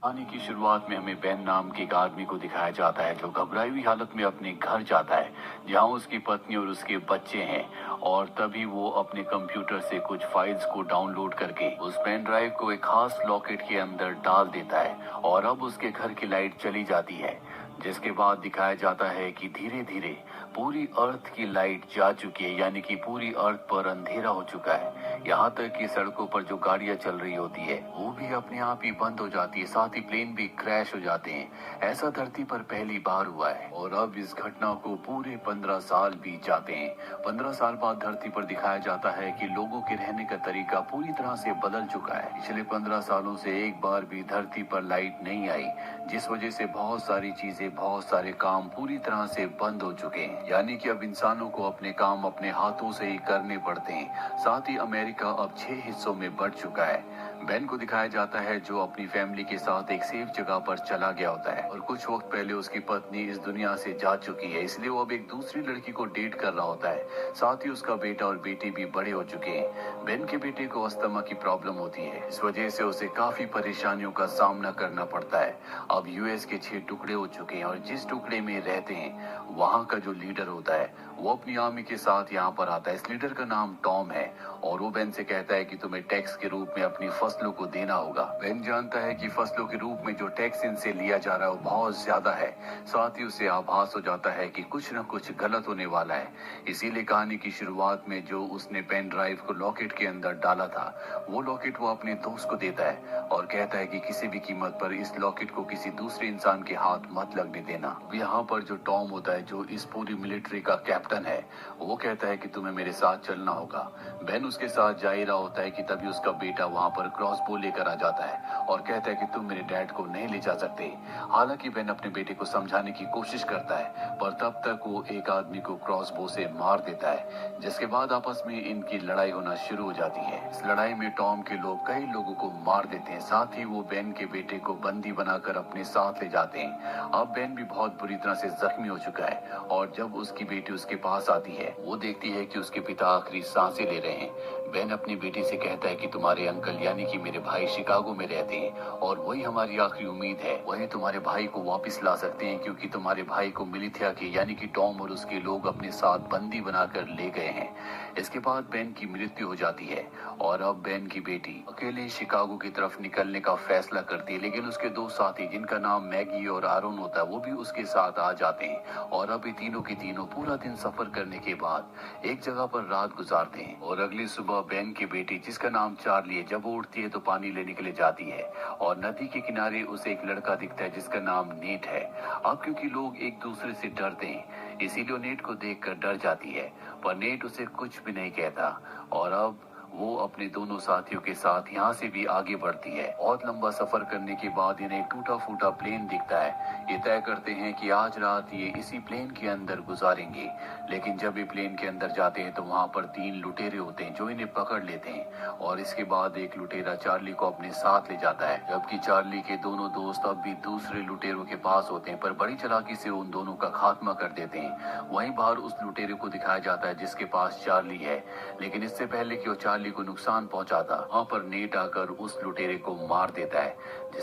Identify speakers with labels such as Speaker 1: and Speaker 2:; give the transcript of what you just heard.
Speaker 1: कहानी की शुरुआत में हमें बेन नाम के एक आदमी को दिखाया जाता है जो घबराई हुई हालत में अपने घर जाता है जहां उसकी पत्नी और उसके बच्चे हैं। और तभी वो अपने कंप्यूटर से कुछ फाइल्स को डाउनलोड करके उस पेन ड्राइव को एक खास लॉकेट के अंदर डाल देता है और अब उसके घर की लाइट चली जाती है। जिसके बाद दिखाया जाता है कि धीरे धीरे पूरी अर्थ की लाइट जा चुकी है, यानी कि पूरी अर्थ पर अंधेरा हो चुका है। यहाँ तक कि सड़कों पर जो गाड़ियां चल रही होती है वो भी अपने आप ही बंद हो जाती है, साथ ही प्लेन भी क्रैश हो जाते हैं। ऐसा धरती पर पहली बार हुआ है और अब इस घटना को पूरे 15 साल बीत जाते हैं। 15 साल बाद धरती पर दिखाया जाता है कि लोगों के रहने का तरीका पूरी तरह से बदल चुका है। पिछले 15 सालों से एक बार भी धरती पर लाइट नहीं आई, जिस वजह से बहुत सारी चीजें, बहुत सारे काम पूरी तरह से बंद हो चुके हैं। यानी कि अब इंसानों को अपने काम अपने हाथों से ही करने पड़ते हैं। साथ ही अमेरिका अब 6 हिस्सों में बढ़ चुका है। बेन को दिखाया जाता है जो अपनी फैमिली के साथ एक सेफ जगह पर चला गया होता है और कुछ वक्त पहले उसकी पत्नी इस दुनिया से जा चुकी है, इसलिए वो अब एक दूसरी लड़की को डेट कर रहा होता है। साथ ही उसका बेटा और बेटी भी बड़े हो चुके हैं। बेन के बेटे को अस्थमा की प्रॉब्लम होती है, इस वजह से उसे काफी परेशानियों का सामना करना पड़ता है। अब यूएस के 6 टुकड़े हो चुके हैं और जिस टुकड़े में रहते हैं वहाँ का जो लीडर होता है वो अपनी आर्मी के साथ यहाँ पर आता है। इस लीडर का नाम टॉम है और वो बेन से कहता है कि तुम्हें टैक्स के रूप में अपनी फसलों को देना होगा। बेन जानता है कि फसलों के रूप में जो टैक्स इनसे लिया जा रहा है वो बहुत ज्यादा है। साथ ही उसे आभास हो जाता है कि कुछ न कुछ गलत होने वाला है। इसीलिए कहानी की शुरुआत में जो उसने पेन ड्राइव को लॉकेट के अंदर डाला था वो लॉकेट वो अपने दोस्त को देता है और कहता है कि किसी भी कीमत पर इस लॉकेट को किसी दूसरे इंसान के हाथ मत लगने देना। यहाँ पर जो टॉम होता है जो इस पूरी मिलिट्री का कैप्टन है वो कहता है कि तुम्हें मेरे साथ चलना होगा। बेन उसके साथ जा ही रहा होता है कि तभी उसका बेटा वहां पर क्रॉसबो लेकर आ जाता है और कहता है कि तुम मेरे डैड को नहीं ले जा सकते। हालांकि बेन अपने बेटे को समझाने की कोशिश करता है पर तब तक वो एक आदमी को क्रॉसबो से मार देता है, जिसके बाद आपस में इनकी लड़ाई होना शुरू हो जाती है। इस लड़ाई में टॉम के लोग कई लोगों को मार देते हैं, साथ ही वो बेन के बेटे को बंदी बनाकर अपने साथ ले जाते हैं। अब बेन भी बहुत बुरी तरह से जख्मी हो चुका है और जब उसकी बेटी उसके पास आती है वो देखती है कि उसके पिता आखिरी सांसें ले रहे हैं। बेन अपनी बेटी से कहता है कि तुम्हारे अंकल यानी कि मेरे भाई शिकागो में रहते हैं और वही हमारी आखिरी उम्मीद है, वही तुम्हारे भाई को वापस ला सकते हैं क्योंकि तुम्हारे भाई को मिलिथिया के यानी कि टॉम और उसके लोग अपने साथ बंदी बनाकर ले गए हैं। इसके बाद बेन की मृत्यु हो जाती है और अब बेन की बेटी अकेले शिकागो की तरफ निकलने का फैसला करती है, लेकिन उसके दो साथी जिनका नाम मैगी और आरोन होता है वो भी उसके साथ आ जाते हैं और अब ये तीनों की तीनों पूरा दिन सफर करने के बाद एक जगह पर रात गुजारते हैं। और अगली सुबह बेन की बेटी जिसका नाम चार्ली है जब वो उठती है तो पानी लेने के लिए जाती है और नदी के किनारे उसे एक लड़का दिखता है जिसका नाम नेट है। अब क्योंकि लोग एक दूसरे से डरते हैं इसीलिए वो नेट को देखकर डर जाती है, पर नेट उसे कुछ भी नहीं कहता और अब वो अपने दोनों साथियों के साथ यहाँ से भी आगे बढ़ती है। बहुत लंबा सफर करने के बाद इन्हें टूटा फूटा प्लेन दिखता है। ये तय करते हैं कि आज रात ये इसी प्लेन के अंदर गुजारेंगे, लेकिन जब ये प्लेन के अंदर जाते हैं तो वहाँ पर 3 लुटेरे होते हैं जो इन्हें पकड़ लेते हैं और इसके बाद एक लुटेरा चार्ली को अपने साथ ले जाता है, जबकि चार्ली के दोनों दोस्त अब भी दूसरे लुटेरों के पास होते हैं पर बड़ी चालाकी से उन दोनों का खात्मा कर देते हैं। वहीं बाहर उस लुटेरे को दिखाया जाता है जिसके पास चार्ली है, लेकिन इससे पहले कि वो चार्ली को नुकसान पहुंचाता वहां पर नेट आकर उस लुटेरे को मार देता है, जिसके